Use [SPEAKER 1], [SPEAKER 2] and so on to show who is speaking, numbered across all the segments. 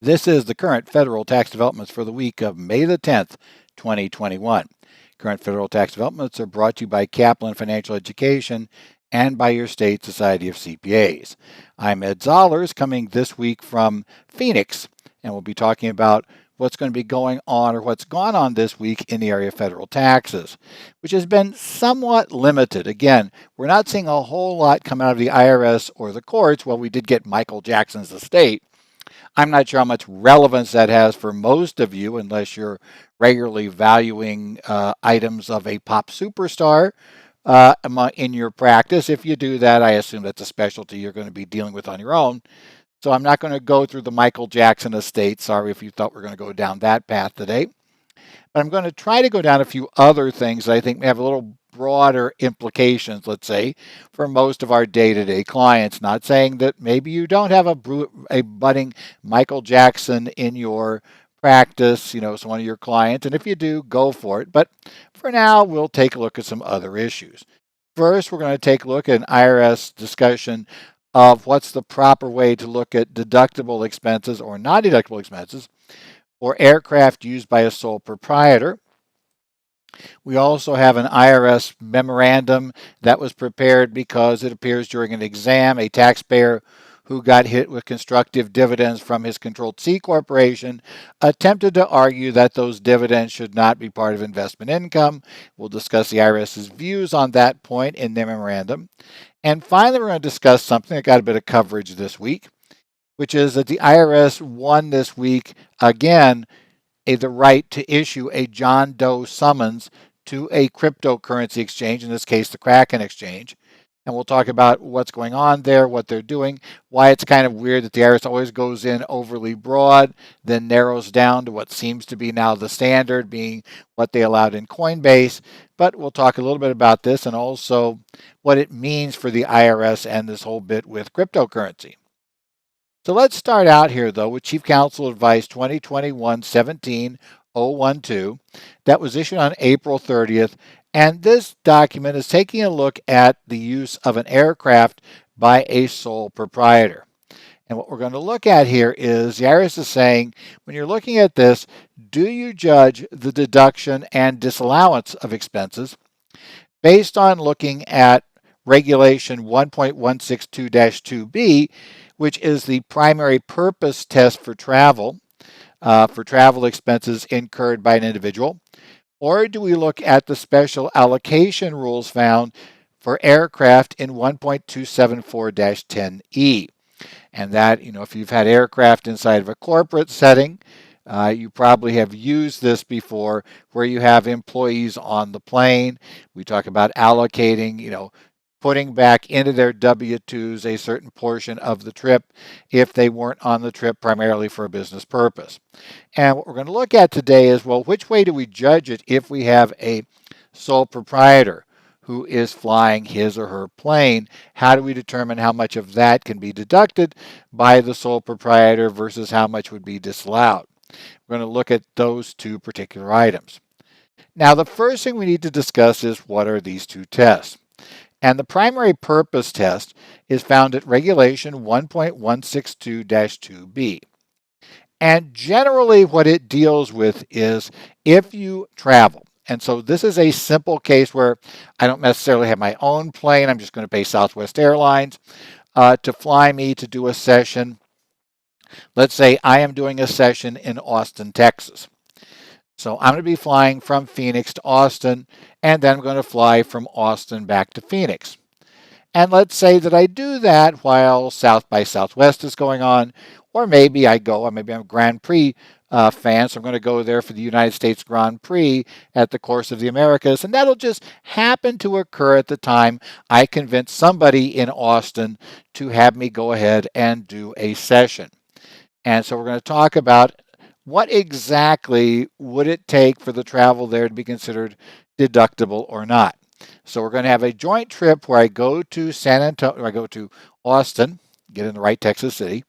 [SPEAKER 1] This is the current federal tax developments for the week of May the 10th, 2021. Current federal tax developments are brought to you by Kaplan Financial Education and by your state Society of CPAs. I'm Ed Zollers, coming this week from Phoenix, and we'll be talking about what's going to be going on or what's gone on this week in the area of federal taxes, which has been somewhat limited. Again, we're not seeing a whole lot come out of the IRS or the courts. Well, we did get Michael Jackson's estate. I'm not sure how much relevance that has for most of you unless you're regularly valuing items of a pop superstar in your practice. If you do that, I assume that's a specialty you're going to be dealing with on your own. So I'm not going to go through the Michael Jackson estate. Sorry if you thought we were going to go down that path today. But I'm going to try to go down a few other things that I think may have a little broader implications, let's say, for most of our day-to-day clients. Not saying that maybe you don't have a budding Michael Jackson in your practice, it's one of your clients, and if you do, go for it. But for now, we'll take a look at some other issues. First, we're going to take a look at an IRS discussion of what's the proper way to look at deductible expenses or non-deductible expenses or aircraft used by a sole proprietor. We also have an IRS memorandum that was prepared because it appears during an exam a taxpayer who got hit with constructive dividends from his controlled C corporation attempted to argue that those dividends should not be part of investment income. We'll discuss the IRS's views on that point in their memorandum. And finally, we're going to discuss something that got a bit of coverage this week, which is that the IRS won this week again the right to issue a John Doe summons to a cryptocurrency exchange, in this case, the Kraken exchange. And we'll talk about what's going on there, what they're doing, why it's kind of weird that the IRS always goes in overly broad, then narrows down to what seems to be now the standard, being what they allowed in Coinbase. But we'll talk a little bit about this and also what it means for the IRS and this whole bit with cryptocurrency. So let's start out here, though, with Chief Counsel Advice 2021-17-012 that was issued on April 30th. And this document is taking a look at the use of an aircraft by a sole proprietor. And what we're going to look at here is the IRS is saying, when you're looking at this, do you judge the deduction and disallowance of expenses based on looking at Regulation 1.162-2B, which is the primary purpose test for travel expenses incurred by an individual? Or do we look at the special allocation rules found for aircraft in 1.274-10E? And that, if you've had aircraft inside of a corporate setting, you probably have used this before where you have employees on the plane. We talk about allocating, putting back into their W-2s a certain portion of the trip if they weren't on the trip primarily for a business purpose. And what we're going to look at today is, well, which way do we judge it if we have a sole proprietor who is flying his or her plane? How do we determine how much of that can be deducted by the sole proprietor versus how much would be disallowed? We're going to look at those two particular items. Now, the first thing we need to discuss is what are these two tests? And the primary purpose test is found at Regulation 1.162-2B. And generally what it deals with is if you travel. And so this is a simple case where I don't necessarily have my own plane. I'm just going to pay Southwest Airlines to fly me to do a session. Let's say I am doing a session in Austin, Texas. So I'm going to be flying from Phoenix to Austin, and then I'm going to fly from Austin back to Phoenix. And let's say that I do that while South by Southwest is going on, or maybe maybe I'm a Grand Prix fan, so I'm going to go there for the United States Grand Prix at the Course of the Americas, and that'll just happen to occur at the time I convince somebody in Austin to have me go ahead and do a session. And so we're going to talk about what exactly would it take for the travel there to be considered deductible or not. So we're going to have a joint trip where I go to Austin, get in the right Texas city,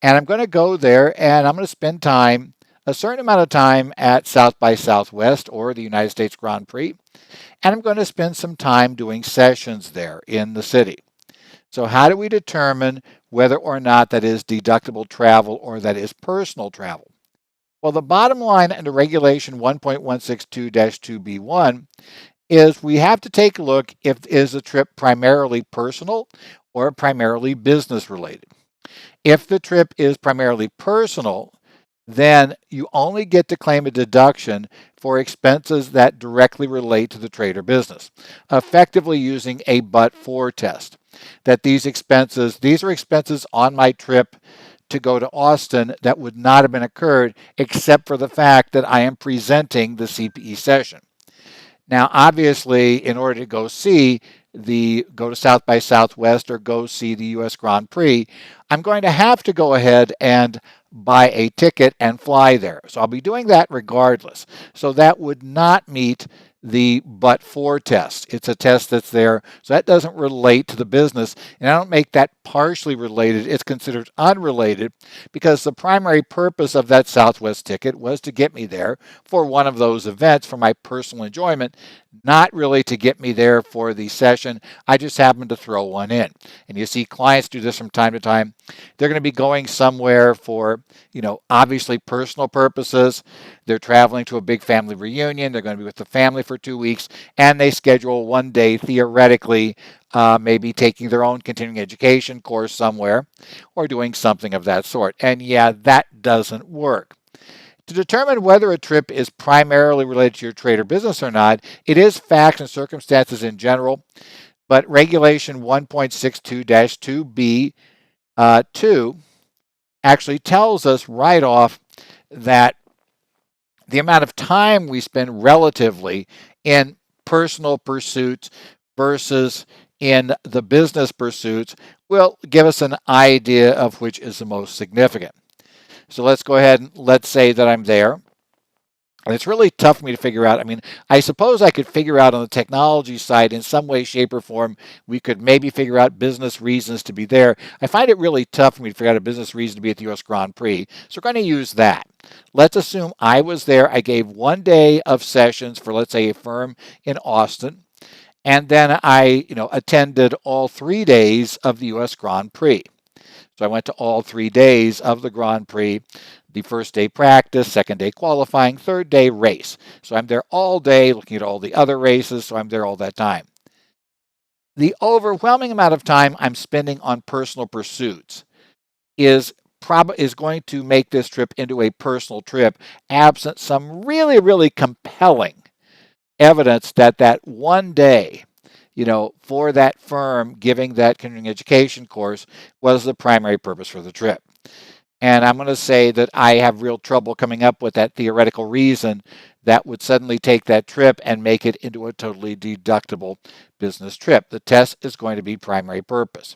[SPEAKER 1] and I'm going to go there and I'm going to spend a certain amount of time at South by Southwest or the United States Grand Prix, and I'm going to spend some time doing sessions there in the city. So how do we determine whether or not that is deductible travel or that is personal travel? Well, the bottom line under Regulation 1.162-2B1 is we have to take a look if is the trip primarily personal or primarily business related. If the trip is primarily personal, then you only get to claim a deduction for expenses that directly relate to the trade or business, effectively using a but-for test. That these are expenses on my trip to go to Austin that would not have been occurred except for the fact that I am presenting the CPE session. Now, obviously, in order to go to South by Southwest or go see the U.S. Grand Prix, I'm going to have to go ahead and buy a ticket and fly there. So I'll be doing that regardless. So that would not meet the but-for test. It's a test that's there, so that doesn't relate to the business, and I don't make that partially related. It's considered unrelated because the primary purpose of that Southwest ticket was to get me there for one of those events for my personal enjoyment, not really to get me there for the session. I just happened to throw one in. And you see clients do this from time to time. They're going to be going somewhere for, obviously personal purposes. They're traveling to a big family reunion. They're going to be with the family for 2 weeks, and they schedule one day, theoretically, maybe taking their own continuing education course somewhere or doing something of that sort. And yeah, that doesn't work. To determine whether a trip is primarily related to your trade or business or not, it is facts and circumstances in general, but Regulation 1.62-2B 2 actually tells us right off that the amount of time we spend relatively in personal pursuits versus in the business pursuits will give us an idea of which is the most significant. So let's go ahead and let's say that I'm there. And it's really tough for me to figure out. I mean, I suppose I could figure out on the technology side in some way, shape, or form, we could maybe figure out business reasons to be there. I find it really tough for me to figure out a business reason to be at the U.S. Grand Prix. So we're going to use that. Let's assume I was there. I gave 1 day of sessions for, let's say, a firm in Austin. And then I, attended all 3 days of the U.S. Grand Prix. So I went to all 3 days of the Grand Prix, the first day practice, second day qualifying, third day race. So I'm there all day looking at all the other races, so I'm there all that time. The overwhelming amount of time I'm spending on personal pursuits is going to make this trip into a personal trip, absent some really, really compelling evidence that that 1 day for that firm giving that continuing education course was the primary purpose for the trip. And I'm going to say that I have real trouble coming up with that theoretical reason that would suddenly take that trip and make it into a totally deductible business trip. The test is going to be primary purpose.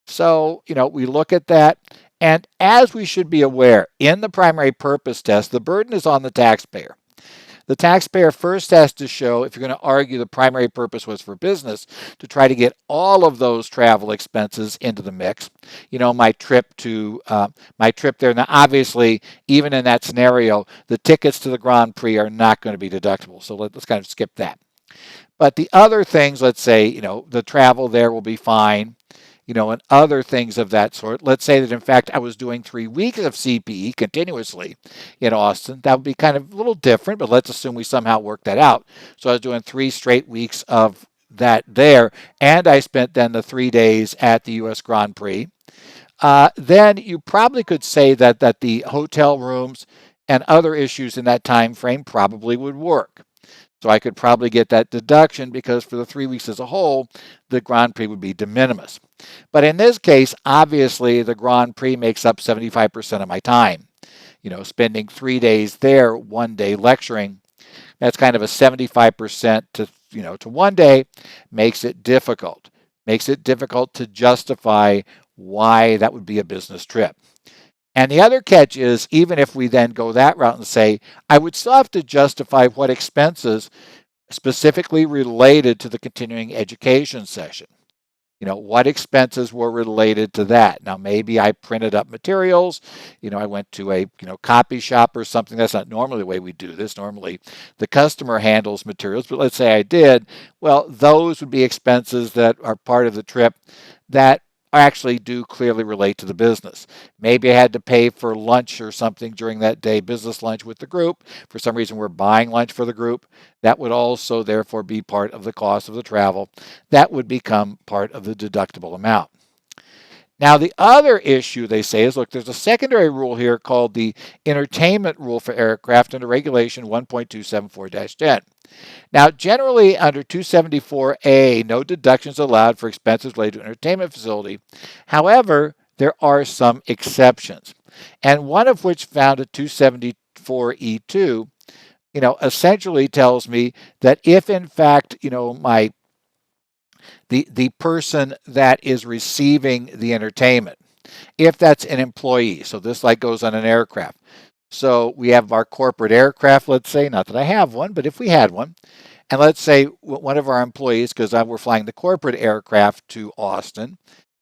[SPEAKER 1] So, we look at that. And as we should be aware, in the primary purpose test, the burden is on the taxpayer. The taxpayer first has to show, if you're going to argue the primary purpose was for business, to try to get all of those travel expenses into the mix. My trip there. Now, obviously, even in that scenario, the tickets to the Grand Prix are not going to be deductible. So let's kind of skip that. But the other things, let's say, the travel there will be fine. And other things of that sort. Let's say that, in fact, I was doing 3 weeks of CPE continuously in Austin. That would be kind of a little different, but let's assume we somehow worked that out. So I was doing 3 straight weeks of that there, and I spent then the 3 days at the U.S. Grand Prix. Then you probably could say that the hotel rooms and other issues in that time frame probably would work. So I could probably get that deduction because for the 3 weeks as a whole, the Grand Prix would be de minimis. But in this case, obviously, the Grand Prix makes up 75% of my time. Spending 3 days there, 1 day lecturing, that's kind of a 75% to 1 day, makes it difficult. Makes it difficult to justify why that would be a business trip. And the other catch is, even if we then go that route and say, I would still have to justify what expenses specifically related to the continuing education session. What expenses were related to that? Now, maybe I printed up materials. I went to a, copy shop or something. That's not normally the way we do this. Normally, the customer handles materials, but let's say I did. Well, those would be expenses that are part of the trip that actually do clearly relate to the business. Maybe I had to pay for lunch or something during that day, business lunch with the group. For some reason, we're buying lunch for the group. That would also therefore be part of the cost of the travel. That would become part of the deductible amount. Now, the other issue they say is, look, there's a secondary rule here called the entertainment rule for aircraft under regulation 1.274-10. Now, generally under 274A, no deductions allowed for expenses related to an entertainment facility. However, there are some exceptions, and one of which found at 274E2, essentially tells me that if in fact, the person that is receiving the entertainment, if that's an employee, so this like goes on an aircraft. So we have our corporate aircraft, let's say, not that I have one, but if we had one, and let's say one of our employees, because we're flying the corporate aircraft to Austin,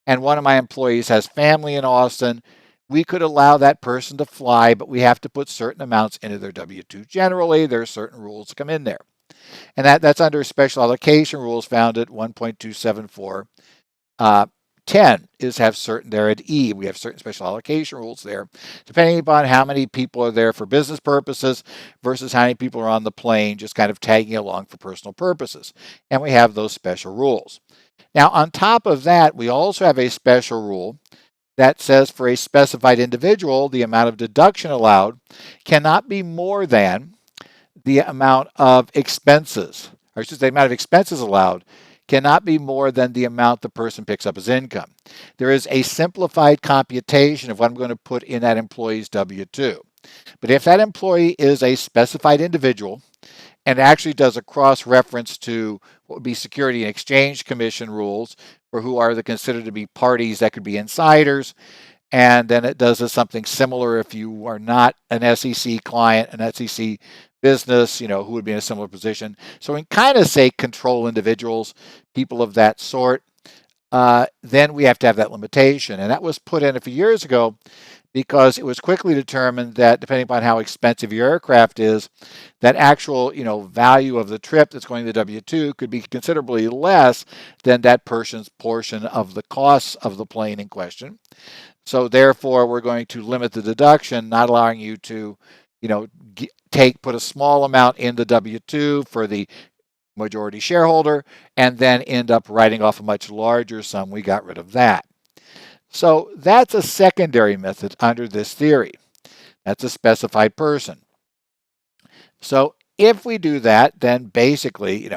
[SPEAKER 1] and one of my employees has family in Austin, we could allow that person to fly, but we have to put certain amounts into their W-2. Generally, there are certain rules that come in there. And that's under special allocation rules found at 1.274. 10 is have certain there at E. We have certain special allocation rules there, depending upon how many people are there for business purposes versus how many people are on the plane just kind of tagging along for personal purposes. And we have those special rules. Now, on top of that, we also have a special rule that says for a specified individual, the amount of deduction allowed cannot be more than the amount of expenses, or I should say, the amount of expenses allowed cannot be more than the amount the person picks up as income. There is a simplified computation of what I'm going to put in that employee's W-2. But if that employee is a specified individual and actually does a cross-reference to what would be Security and Exchange Commission rules for who are considered to be parties that could be insiders, and then it does something similar if you are not an SEC client, an SEC business, who would be in a similar position. So we can kind of say control individuals, people of that sort. Then we have to have that limitation. And that was put in a few years ago because it was quickly determined that depending upon how expensive your aircraft is, that actual, value of the trip that's going to the W-2 could be considerably less than that person's portion of the costs of the plane in question. So therefore, we're going to limit the deduction, not allowing you to, put a small amount in the W-2 for the majority shareholder and then end up writing off a much larger sum. We got rid of that. So that's a secondary method under this theory. That's a specified person. So if we do that, then basically,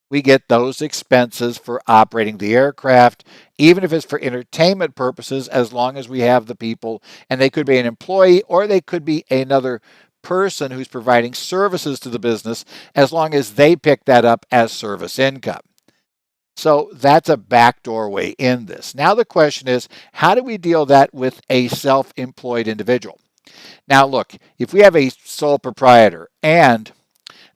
[SPEAKER 1] we get those expenses for operating the aircraft, even if it's for entertainment purposes, as long as we have the people, and they could be an employee or they could be another person who's providing services to the business, as long as they pick that up as service income. So that's a backdoor way in this. Now the question is, how do we deal that with a self-employed individual? Now look, if we have a sole proprietor and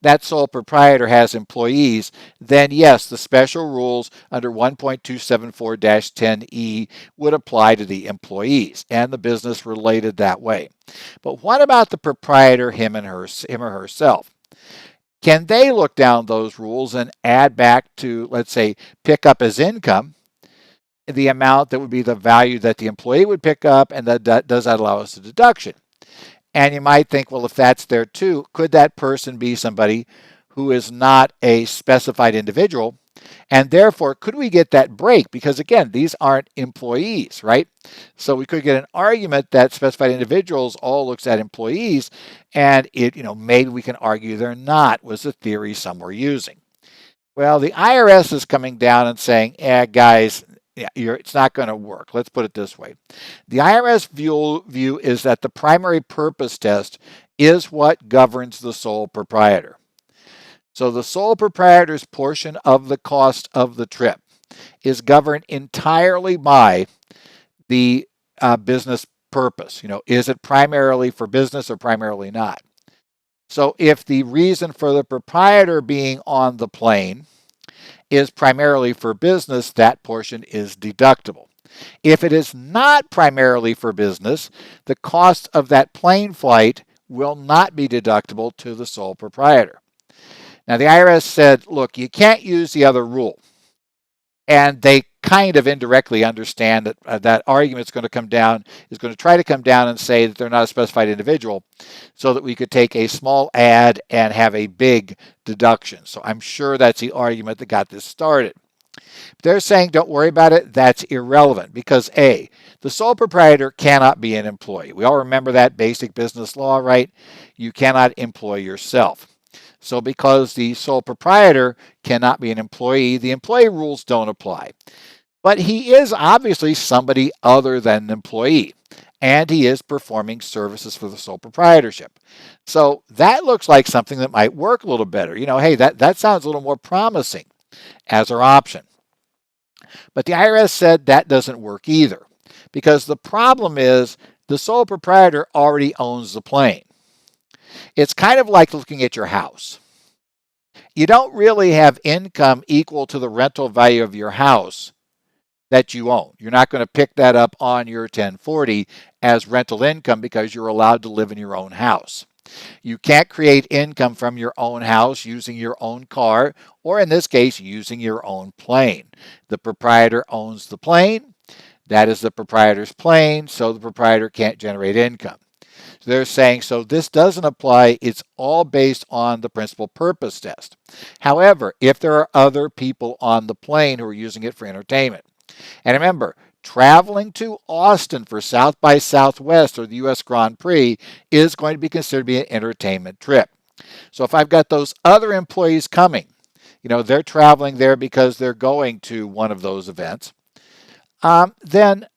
[SPEAKER 1] that sole proprietor has employees, then yes, the special rules under 1.274-10E would apply to the employees and the business related that way. But what about the proprietor, him or herself? Can they look down those rules and add back to, let's say, pick up as income the amount that would be the value that the employee would pick up, and does that allow us a deduction? And you might think, well, if that's there too, could that person be somebody who is not a specified individual? And therefore, could we get that break? Because again, these aren't employees, right? So we could get an argument that specified individuals all looks at employees, and maybe we can argue they're not, was the theory some were using. Well, the IRS is coming down and saying, guys, it's not going to work. Let's put it this way. The IRS view is that the primary purpose test is what governs the sole proprietor. So the sole proprietor's portion of the cost of the trip is governed entirely by the business purpose. Is it primarily for business or primarily not? So if the reason for the proprietor being on the plane is primarily for business, that portion is deductible. If it is not primarily for business, the cost of that plane flight will not be deductible to the sole proprietor. Now, the IRS said, look, you can't use the other rule. And they kind of indirectly understand that that argument is going to try to come down and say that they're not a specified individual, so that we could take a small ad and have a big deduction. So I'm sure that's the argument that got this started. They're saying don't worry about it. That's irrelevant because A, the sole proprietor cannot be an employee. We all remember that basic business law, right? You cannot employ yourself. So because the sole proprietor cannot be an employee, the employee rules don't apply. But he is obviously somebody other than an employee, and he is performing services for the sole proprietorship. So that looks like something that might work a little better. Hey, that sounds a little more promising as our option. But the IRS said that doesn't work either, because the problem is the sole proprietor already owns the plane. It's kind of like looking at your house. You don't really have income equal to the rental value of your house that you own. You're not going to pick that up on your 1040 as rental income because you're allowed to live in your own house. You can't create income from your own house using your own car, or in this case, using your own plane. The proprietor owns the plane. That is the proprietor's plane, so the proprietor can't generate income. So they're saying, so this doesn't apply. It's all based on the principal purpose test. However, if there are other people on the plane who are using it for entertainment, and remember, traveling to Austin for South by Southwest or the U.S. Grand Prix is going to be considered to be an entertainment trip. So if I've got those other employees coming, they're traveling there because they're going to one of those events, then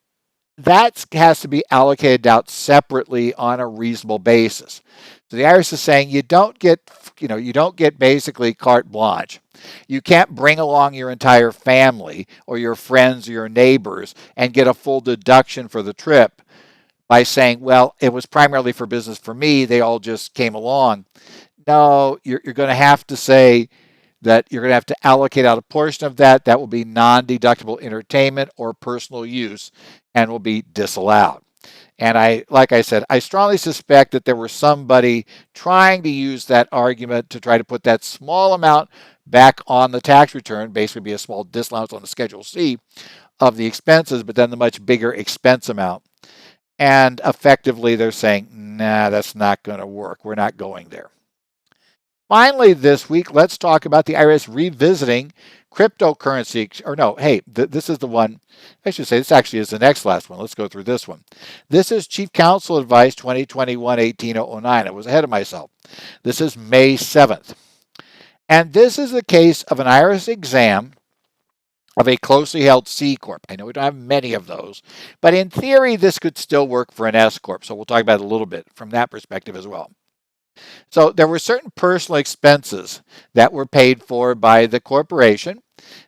[SPEAKER 1] that has to be allocated out separately on a reasonable basis. So the IRS is saying you don't get basically carte blanche. You can't bring along your entire family or your friends or your neighbors and get a full deduction for the trip by saying, well, it was primarily for business for me. They all just came along. No, you're going to have to say that you're going to have to allocate out a portion of that. That will be non-deductible entertainment or personal use and will be disallowed. And like I said, I strongly suspect that there was somebody trying to use that argument to try to put that small amount back on the tax return, basically be a small disallowance on the Schedule C of the expenses, but then the much bigger expense amount. And effectively, they're saying, nah, that's not going to work. We're not going there. Finally, this week, let's talk about the IRS revisiting cryptocurrency. Or no, hey, this is the one. I should say this actually is the next last one. Let's go through this one. This is Chief Counsel Advice 2021-1809. I was ahead of myself. This is May 7th. And this is the case of an IRS exam of a closely held C Corp. I know we don't have many of those, but in theory, this could still work for an S Corp. So we'll talk about it a little bit from that perspective as well. So there were certain personal expenses that were paid for by the corporation.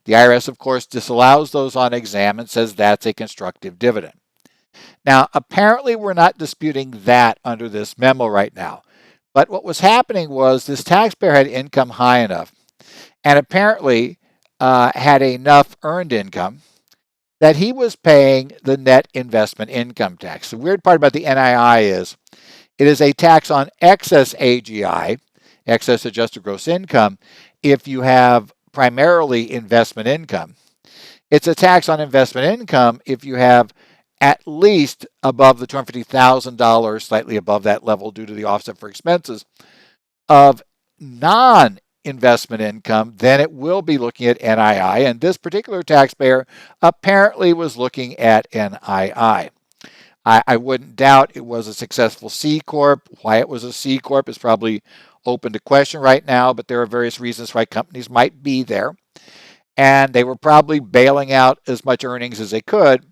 [SPEAKER 1] The IRS, of course, disallows those on exam and says that's a constructive dividend. Now, apparently, we're not disputing that under this memo right now. But what was happening was this taxpayer had income high enough and apparently had enough earned income that he was paying the net investment income tax. The weird part about the NII is it is a tax on excess AGI, excess adjusted gross income, if you have primarily investment income. It's a tax on investment income if you have at least above the $250,000, slightly above that level due to the offset for expenses, of non-investment income, then it will be looking at NII. And this particular taxpayer apparently was looking at NII. I wouldn't doubt it was a successful C Corp. Why it was a C Corp is probably open to question right now, but there are various reasons why companies might be there. And they were probably bailing out as much earnings as they could.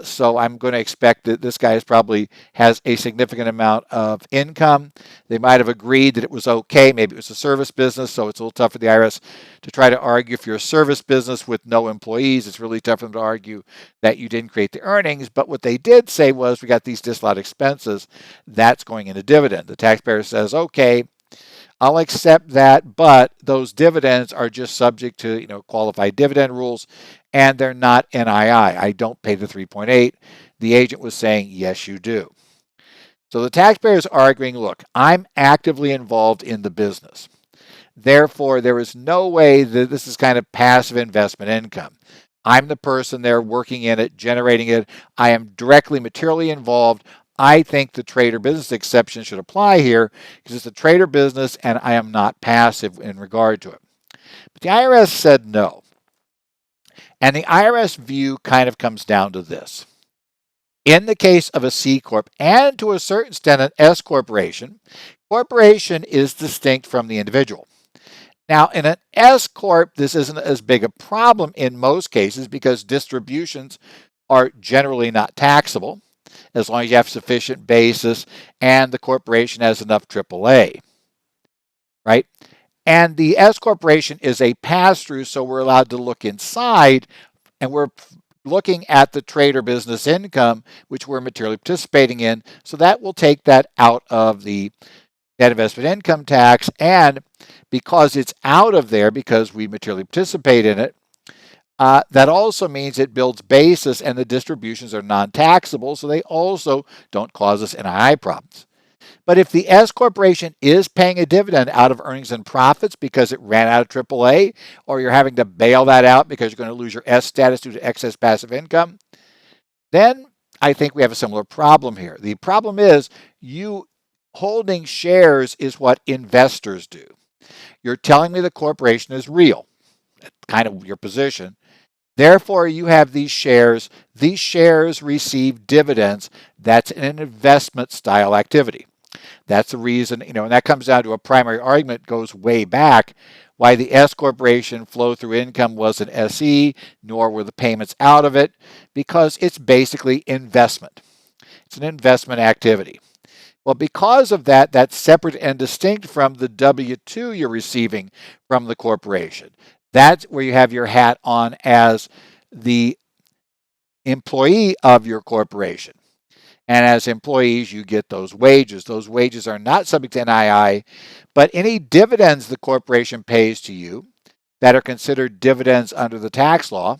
[SPEAKER 1] So I'm going to expect that this guy probably has a significant amount of income. They might have agreed that it was okay. Maybe it was a service business, so it's a little tough for the IRS to try to argue. If you're a service business with no employees, it's really tough for them to argue that you didn't create the earnings. But what they did say was we got these disallowed expenses. That's going into dividend. The taxpayer says, okay, I'll accept that, but those dividends are just subject to qualified dividend rules, and they're not NII. I don't pay the 3.8. The agent was saying, yes, you do. So the taxpayer is arguing, look, I'm actively involved in the business. Therefore, there is no way that this is kind of passive investment income. I'm the person there working in it, generating it. I am directly materially involved. I think the trader business exception should apply here because it's a trader business and I am not passive in regard to it. But the IRS said no. And the IRS view kind of comes down to this. In the case of a C Corp and to a certain extent an S Corporation, corporation is distinct from the individual. Now, in an S Corp, this isn't as big a problem in most cases because distributions are generally not taxable as long as you have sufficient basis and the corporation has enough AAA, right? And the S Corporation is a pass-through, so we're allowed to look inside and we're looking at the trader business income, which we're materially participating in. So that will take that out of the net investment income tax. And because it's out of there, because we materially participate in it, that also means it builds basis and the distributions are non-taxable, so they also don't cause us NII problems. But if the S Corporation is paying a dividend out of earnings and profits because it ran out of AAA, or you're having to bail that out because you're going to lose your S status due to excess passive income, then I think we have a similar problem here. The problem is you holding shares is what investors do. You're telling me the corporation is real, kind of your position. Therefore, you have these shares. These shares receive dividends. That's an investment style activity. That's the reason, and that comes down to a primary argument goes way back why the S Corporation flow through income wasn't SE, nor were the payments out of it, because it's basically investment. It's an investment activity. Well, because of that, that's separate and distinct from the W-2 you're receiving from the corporation. That's where you have your hat on as the employee of your corporation. And as employees, you get those wages. Those wages are not subject to NII, but any dividends the corporation pays to you that are considered dividends under the tax law,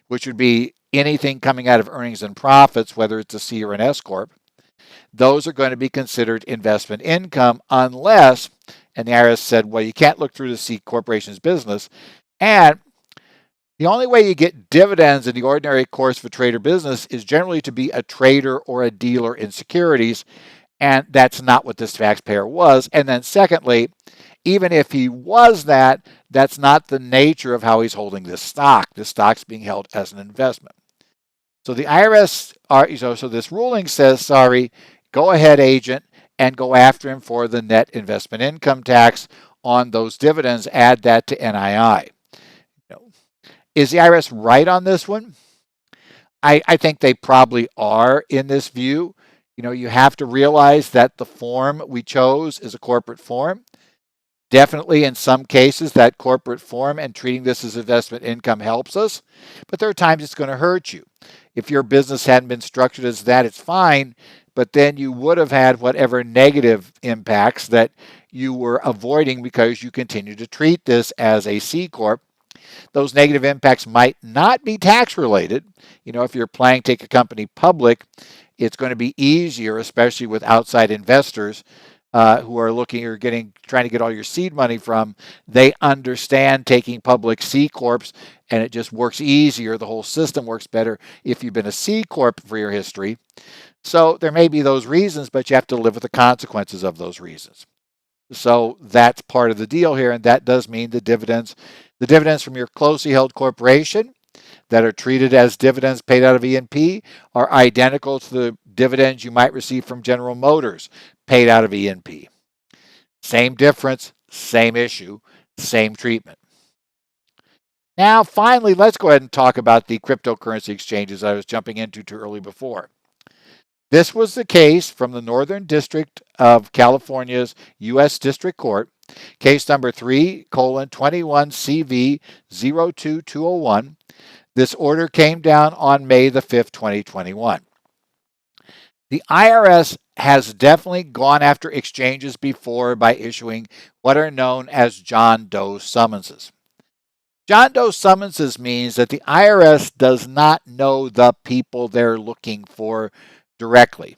[SPEAKER 1] which would be anything coming out of earnings and profits, whether it's a C or an S Corp, those are going to be considered investment income unless, and the IRS said, well, you can't look through the C Corporation's business. And the only way you get dividends in the ordinary course of a trader business is generally to be a trader or a dealer in securities, and that's not what this taxpayer was. And then secondly, even if he was that, that's not the nature of how he's holding this stock. This stock's being held as an investment. So the IRS, so this ruling says, sorry, go ahead, agent, and go after him for the net investment income tax on those dividends. Add that to NII. Is the IRS right on this one? I think they probably are in this view. You have to realize that the form we chose is a corporate form. Definitely in some cases that corporate form and treating this as investment income helps us, but there are times it's going to hurt you. If your business hadn't been structured as that, it's fine, but then you would have had whatever negative impacts that you were avoiding because you continue to treat this as a C Corp. Those negative impacts might not be tax related. If you're planning to take a company public, it's going to be easier, especially with outside investors who are looking or trying to get all your seed money from. They understand taking public C Corps, and it just works easier. The whole system works better if you've been a C Corp for your history. So there may be those reasons, but you have to live with the consequences of those reasons. So that's part of the deal here, and that does mean the dividends from your closely held corporation that are treated as dividends paid out of E&P are identical to the dividends you might receive from General Motors paid out of E&P. Same difference, same issue, same treatment. Now, finally, let's go ahead and talk about the cryptocurrency exchanges I was jumping into too early before. This was the case from the Northern District of California's U.S. District Court, case number 3:21CV02201. This order came down on May the 5th, 2021. The IRS has definitely gone after exchanges before by issuing what are known as John Doe summonses. John Doe summonses means that the IRS does not know the people they're looking for directly.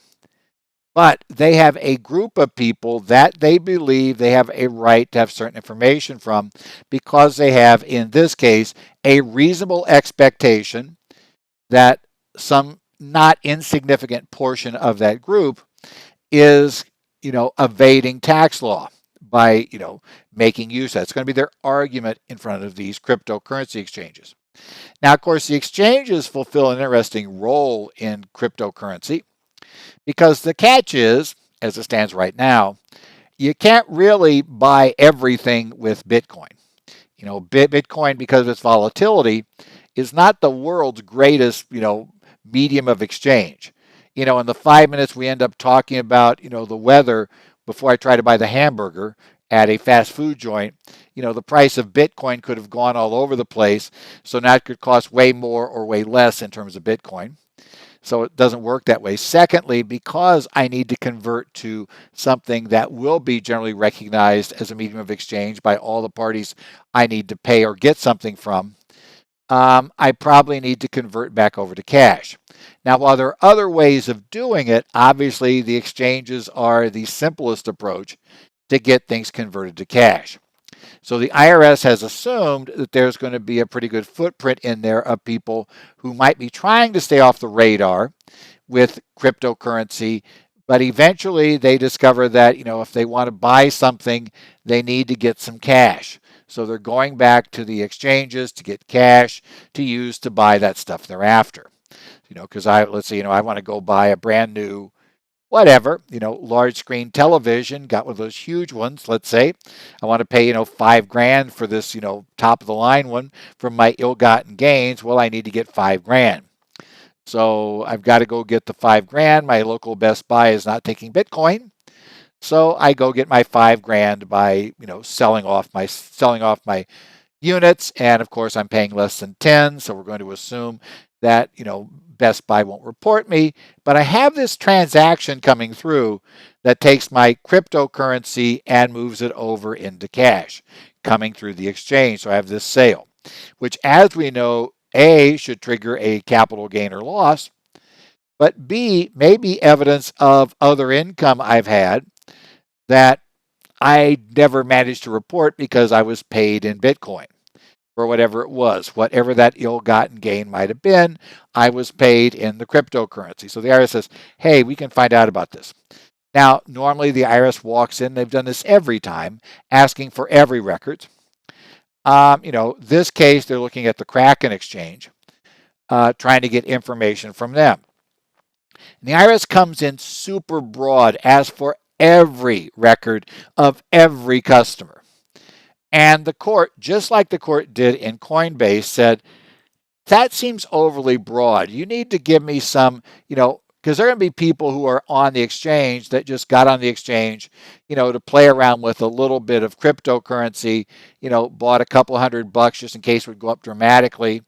[SPEAKER 1] But they have a group of people that they believe they have a right to have certain information from because they have, in this case, a reasonable expectation that some not insignificant portion of that group is, evading tax law by, making use of it. It's going to be their argument in front of these cryptocurrency exchanges. Now, of course, the exchanges fulfill an interesting role in cryptocurrency because the catch is, as it stands right now, you can't really buy everything with Bitcoin. Bitcoin, because of its volatility, is not the world's greatest, medium of exchange. In the 5 minutes we end up talking about, the weather before I try to buy the hamburger at a fast food joint, the price of Bitcoin could have gone all over the place. So now it could cost way more or way less in terms of Bitcoin. So it doesn't work that way. Secondly, because I need to convert to something that will be generally recognized as a medium of exchange by all the parties I need to pay or get something from, I probably need to convert back over to cash. Now, while there are other ways of doing it, obviously the exchanges are the simplest approach to get things converted to cash. So the IRS has assumed that there's going to be a pretty good footprint in there of people who might be trying to stay off the radar with cryptocurrency, but eventually they discover that, if they want to buy something, they need to get some cash. So they're going back to the exchanges to get cash to use to buy that stuff they're after. Because let's say, I want to go buy a brand new whatever, large screen television, got one of those huge ones, let's say. I want to pay, $5,000 for this, top of the line one from my ill-gotten gains. Well, I need to get $5,000. So I've got to go get the $5,000. My local Best Buy is not taking Bitcoin. So I go get my $5,000 by, selling off my units. And of course, I'm paying less than 10. So we're going to assume that, Best Buy won't report me. But I have this transaction coming through that takes my cryptocurrency and moves it over into cash coming through the exchange. So I have this sale, which, as we know, A, should trigger a capital gain or loss, but B, may be evidence of other income I've had that I never managed to report because I was paid in Bitcoin or whatever it was. Whatever that ill-gotten gain might have been, I was paid in the cryptocurrency. So the IRS says, hey, we can find out about this. Now, normally the IRS walks in, they've done this every time, asking for every record. This case, they're looking at the Kraken exchange, trying to get information from them. And the IRS comes in super broad, asks for every record of every customer. And the court, just like the court did in Coinbase, said, that seems overly broad. You need to give me some, because there are going to be people who are on the exchange that just got on the exchange, to play around with a little bit of cryptocurrency, bought a couple $100 just in case it would go up dramatically.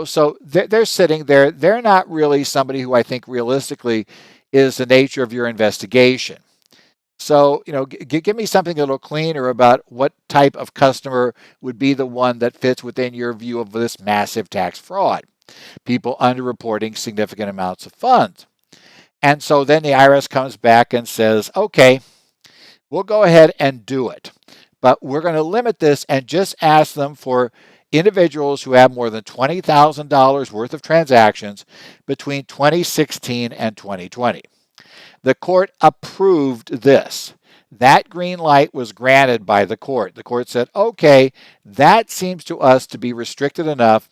[SPEAKER 1] So they're sitting there. They're not really somebody who I think realistically is the nature of your investigation. So, give me something a little cleaner about what type of customer would be the one that fits within your view of this massive tax fraud. People underreporting significant amounts of funds. And so then the IRS comes back and says, okay, we'll go ahead and do it. But we're going to limit this and just ask them for individuals who have more than $20,000 worth of transactions between 2016 and 2020. The court approved this. That green light was granted by the court. The court said, okay, that seems to us to be restricted enough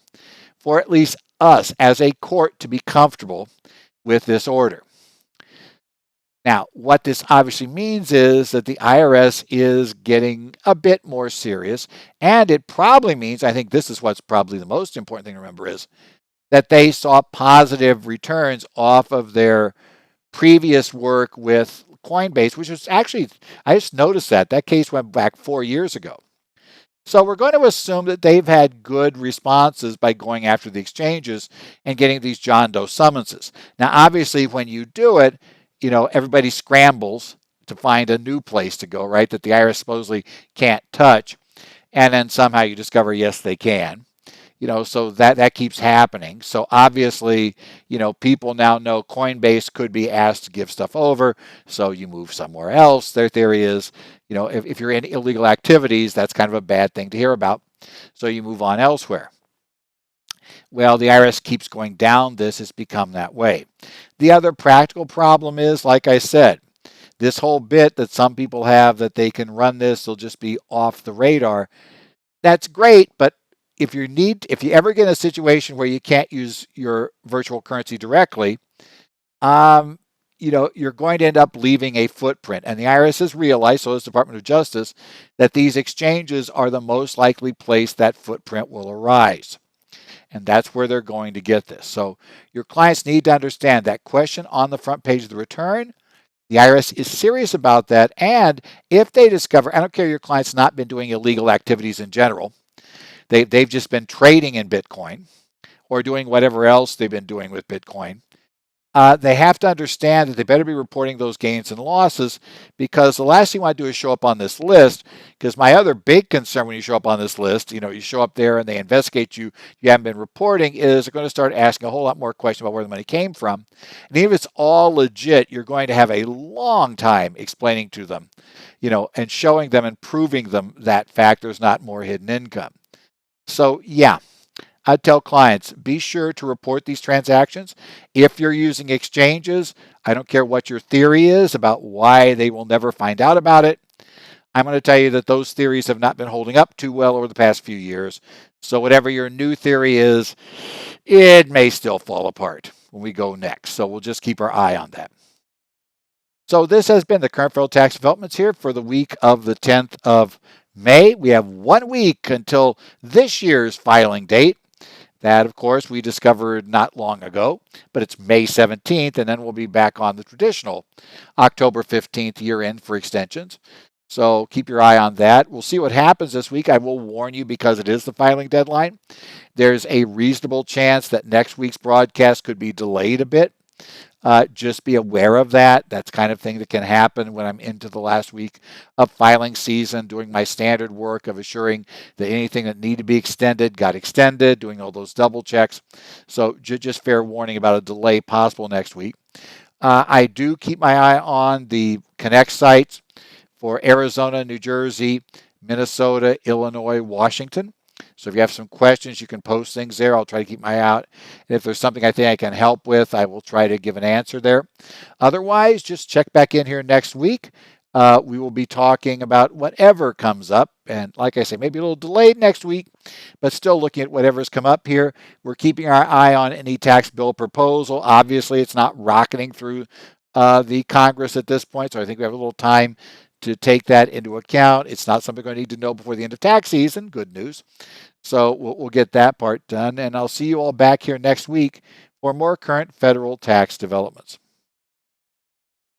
[SPEAKER 1] for at least us as a court to be comfortable with this order. Now, what this obviously means is that the IRS is getting a bit more serious, and it probably means, I think this is what's probably the most important thing to remember, is that they saw positive returns off of their previous work with Coinbase, which was actually, I just noticed that case went back 4 years ago. So we're going to assume that they've had good responses by going after the exchanges and getting these John Doe summonses. Now, obviously, when you do it, everybody scrambles to find a new place to go, right, that the IRS supposedly can't touch. And then somehow you discover, yes, they can. so that keeps happening. So obviously, people now know Coinbase could be asked to give stuff over, so you move somewhere else. Their theory is, if you're in illegal activities, that's kind of a bad thing to hear about, so you move on elsewhere. Well, the IRS keeps going down this. It's become that way. The other practical problem is, like I said, this whole bit that some people have that they can run this, they'll just be off the radar. That's great, but if you ever get in a situation where you can't use your virtual currency directly, you're going to end up leaving a footprint. And the IRS has realized, so has the Department of Justice, that these exchanges are the most likely place that footprint will arise. And that's where they're going to get this. So your clients need to understand that question on the front page of the return. The IRS is serious about that. And if they discover, I don't care, your client's not been doing illegal activities in general, they've just been trading in Bitcoin or doing whatever else they've been doing with Bitcoin. They have to understand that they better be reporting those gains and losses, because the last thing you want to do is show up on this list. Because my other big concern when you show up on this list, you show up there and they investigate you haven't been reporting, is they're going to start asking a whole lot more questions about where the money came from. And even if it's all legit, you're going to have a long time explaining to them, and showing them and proving them that fact there's not more hidden income. So yeah, I'd tell clients, be sure to report these transactions. If you're using exchanges, I don't care what your theory is about why they will never find out about it. I'm going to tell you that those theories have not been holding up too well over the past few years. So whatever your new theory is, it may still fall apart when we go next. So we'll just keep our eye on that. So this has been the current federal tax developments here for the week of the 10th of May. We have 1 week until this year's filing date. That, of course, we discovered not long ago, but it's May 17th, and then we'll be back on the traditional October 15th year end for extensions. So keep your eye on that. We'll see what happens this week. I will warn you, because it is the filing deadline. There's a reasonable chance that next week's broadcast could be delayed a bit. Just be aware of that. That's kind of thing that can happen when I'm into the last week of filing season, doing my standard work of assuring that anything that needed to be extended got extended, doing all those double checks. So just fair warning about a delay possible next week. I do keep my eye on the Connect sites for Arizona, New Jersey, Minnesota, Illinois, Washington. So if you have some questions, you can post things there. I'll try to keep my eye out. And if there's something I think I can help with, I will try to give an answer there. Otherwise, just check back in here next week. We will be talking about whatever comes up. And like I say, maybe a little delayed next week, but still looking at whatever's come up here. We're keeping our eye on any tax bill proposal. Obviously, it's not rocketing through the Congress at this point, so I think we have a little time to take that into account. It's not something I need to know before the end of tax season. Good news. So we'll get that part done, and I'll see you all back here next week for more current federal tax developments.